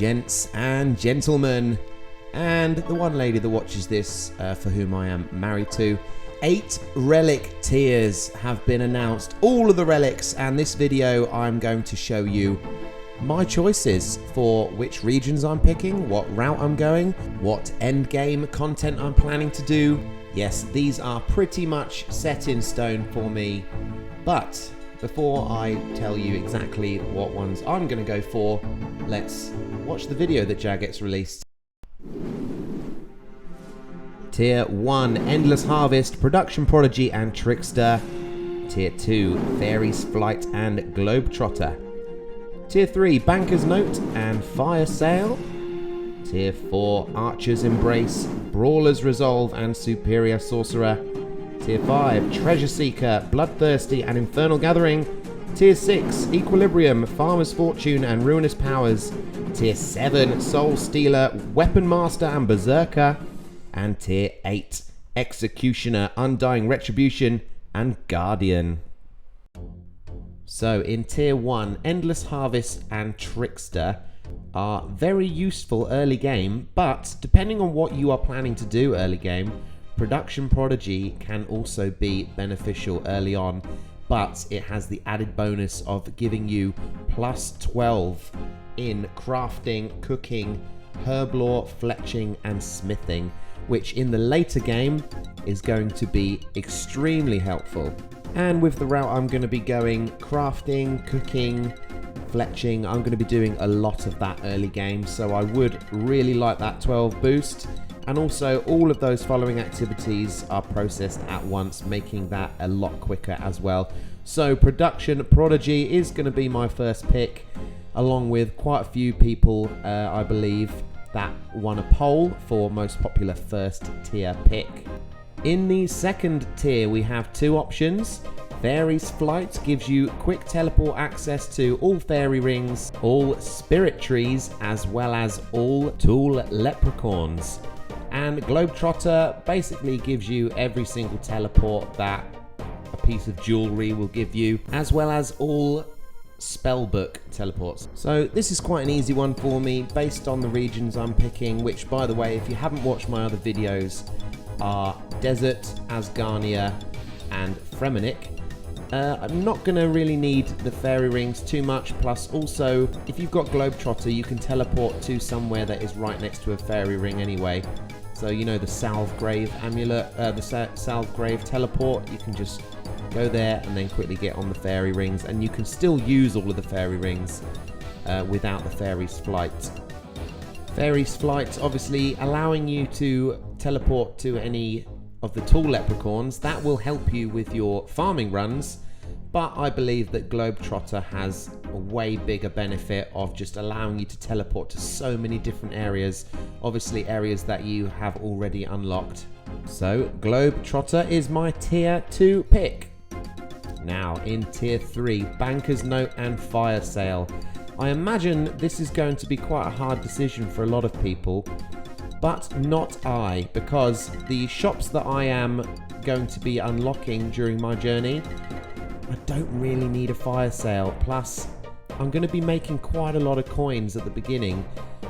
gents and gentlemen, and the one lady that watches this for whom I am married to. 8 relic tiers have been announced, all of the relics, and this video I'm going to show you my choices for which regions I'm picking, what route I'm going, what end game content I'm planning to do. Yes, these are pretty much set in stone for me, but before I tell you exactly what ones I'm going to go for, let's watch the video that gets released. Tier 1, Endless Harvest, Production Prodigy and Trickster. Tier 2, Fairies Flight and Globetrotter. Tier 3, Banker's Note and Fire Sale. Tier 4, Archer's Embrace, Brawler's Resolve and Superior Sorcerer. Tier 5, Treasure Seeker, Bloodthirsty and Infernal Gathering. Tier 6, Equilibrium, Farmer's Fortune and Ruinous Powers. Tier 7, Soul Stealer, Weapon Master and Berserker. And Tier 8, Executioner, Undying Retribution and Guardian. So in Tier 1, Endless Harvest and Trickster are very useful early game, but depending on what you are planning to do early game, Production Prodigy can also be beneficial early on, but it has the added bonus of giving you plus 12 in crafting, cooking, herblore, fletching and smithing, which in the later game is going to be extremely helpful. And with the route I'm going to be going, crafting, cooking, fletching, I'm going to be doing a lot of that early game, so I would really like that 12 boost. And also all of those following activities are processed at once, making that a lot quicker as well. So Production Prodigy is going to be my first pick, along with quite a few people, I believe, that won a poll for most popular first tier pick. In the second tier we have 2 options. Fairies Flight gives you quick teleport access to all fairy rings, all spirit trees, as well as all tool leprechauns. And Globetrotter basically gives you every single teleport that a piece of jewelry will give you, as well as all spellbook teleports. So this is quite an easy one for me based on the regions I'm picking, which by the way, if you haven't watched my other videos, are Desert, Asgarnia and Fremennik. I'm not going to really need the fairy rings too much, plus also if you've got Globetrotter you can teleport to somewhere that is right next to a fairy ring anyway. So you know the Salvegrave amulet, the Salvegrave teleport, you can just go there and then quickly get on the fairy rings, and you can still use all of the fairy rings without the Fairies Flight. Fairies Flight obviously allowing you to teleport to any of the tool leprechauns. That will help you with your farming runs, but I believe that Globetrotter has a way bigger benefit of just allowing you to teleport to so many different areas, obviously areas that you have already unlocked. So Globetrotter is my tier 2 pick. Now in tier 3, Banker's Note and Fire Sale. I imagine this is going to be quite a hard decision for a lot of people, but not I, because the shops that I am going to be unlocking during my journey, I don't really need a fire sale. Plus, I'm going to be making quite a lot of coins at the beginning,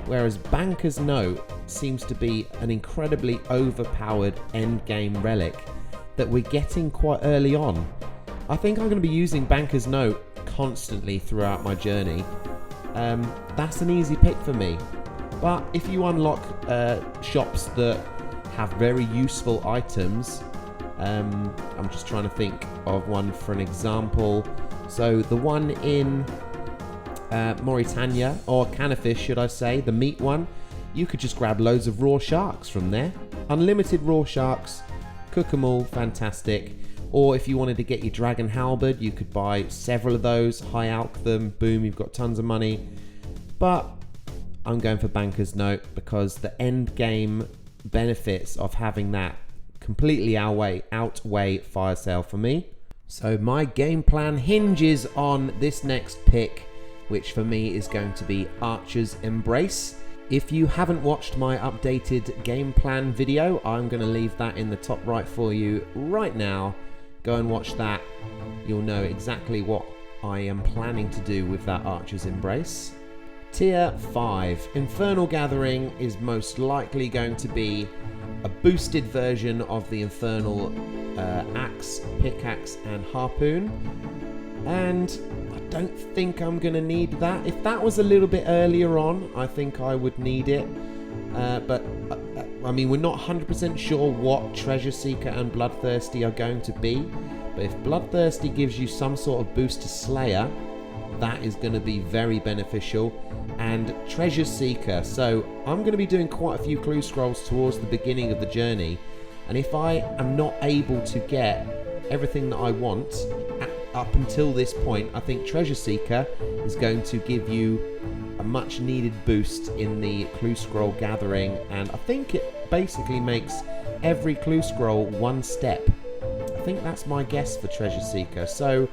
whereas Banker's Note seems to be an incredibly overpowered endgame relic that we're getting quite early on. I think I'm going to be using Banker's Note constantly throughout my journey. That's an easy pick for me. But if you unlock shops that have very useful items, I'm just trying to think of one for an example. So the one in Mauritania, or Canafish should I say, the meat one, you could just grab loads of raw sharks from there. Unlimited raw sharks, cook them all, fantastic. Or if you wanted to get your dragon halberd, you could buy several of those, high alch them, boom, you've got tons of money. But I'm going for Banker's Note because the end game benefits of having that completely outweigh Fire Sale for me. So my game plan hinges on this next pick, which for me is going to be Archer's Embrace. If you haven't watched my updated game plan video, I'm going to leave that in the top right for you right now. Go and watch that. You'll know exactly what I am planning to do with that Archer's Embrace. Tier 5. Infernal Gathering is most likely going to be a boosted version of the Infernal Axe, Pickaxe and Harpoon. And I don't think I'm going to need that. If that was a little bit earlier on, I think I would need it. But I mean, we're not 100% sure what Treasure Seeker and Bloodthirsty are going to be. But if Bloodthirsty gives you some sort of boost to Slayer, that is going to be very beneficial. And Treasure Seeker, so I'm going to be doing quite a few clue scrolls towards the beginning of the journey, and if I am not able to get everything that I want up until this point, I think Treasure Seeker is going to give you a much needed boost in the clue scroll gathering, and I think it basically makes every clue scroll one step. I think that's my guess for Treasure Seeker. So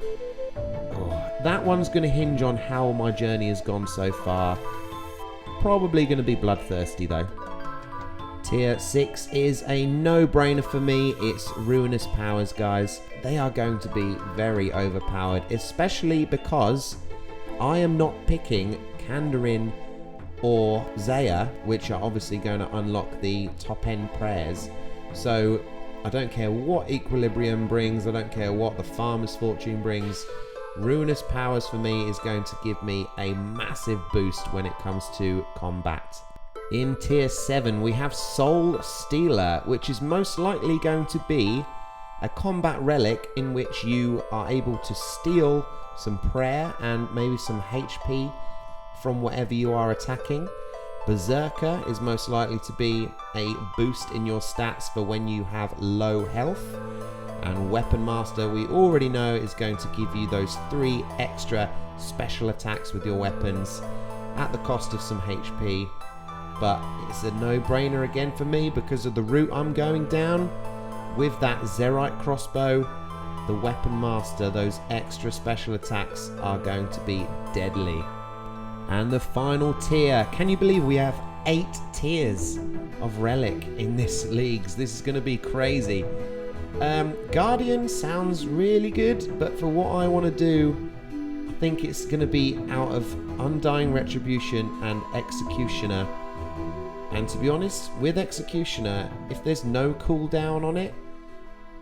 that one's going to hinge on how my journey has gone so far. Probably going to be Bloodthirsty though. Tier 6 is a no-brainer for me. It's Ruinous Powers, guys. They are going to be very overpowered, especially because I am not picking Kandarin or Zaya, which are obviously going to unlock the top-end prayers. So I don't care what Equilibrium brings, I don't care what the Farmer's Fortune brings. Ruinous Powers for me is going to give me a massive boost when it comes to combat. In Tier 7 we have Soul Stealer, which is most likely going to be a combat relic in which you are able to steal some prayer and maybe some HP from whatever you are attacking. Berserker is most likely to be a boost in your stats for when you have low health. And Weapon Master, we already know, is going to give you those 3 extra special attacks with your weapons at the cost of some HP. But it's a no-brainer again for me because of the route I'm going down. With that Zerite crossbow, the Weapon Master, those extra special attacks are going to be deadly. And the final tier. Can you believe we have 8 tiers of relic in this league? This is going to be crazy. Guardian sounds really good, but for what I want to do, I think it's going to be out of Undying Retribution and Executioner. And to be honest, with Executioner, if there's no cooldown on it,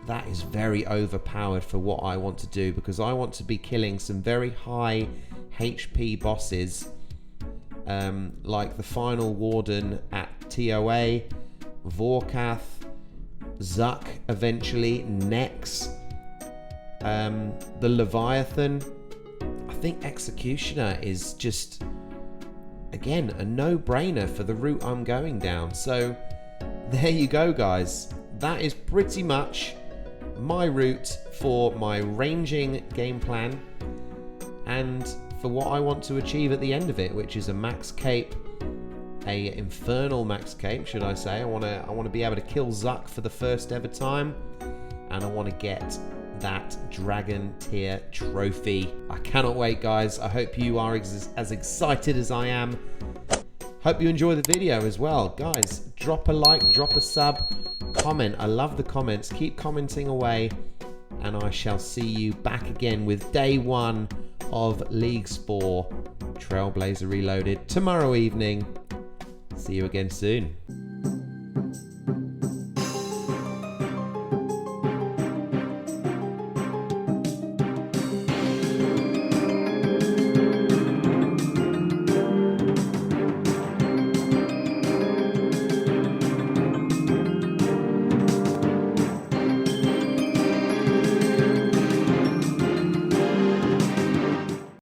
that is very overpowered for what I want to do, because I want to be killing some very high HP bosses, like the Final Warden at TOA, Vorkath, Zuck eventually, Nex, the Leviathan. I think Executioner is just, again, a no-brainer for the route I'm going down. So there you go, guys. That is pretty much my route for my ranging game plan and for what I want to achieve at the end of it, which is a max cape, a infernal max cape, should I say. I want to be able to kill Zuck for the first ever time, and I want to get that dragon tier trophy. I cannot wait, guys. I hope you are as excited as I am. Hope you enjoy the video as well, guys. Drop a like, drop a sub, comment. I love the comments. Keep commenting away, and I shall see you back again with day 1 of Leagues 4 Trailblazer Reloaded tomorrow evening. See you again soon.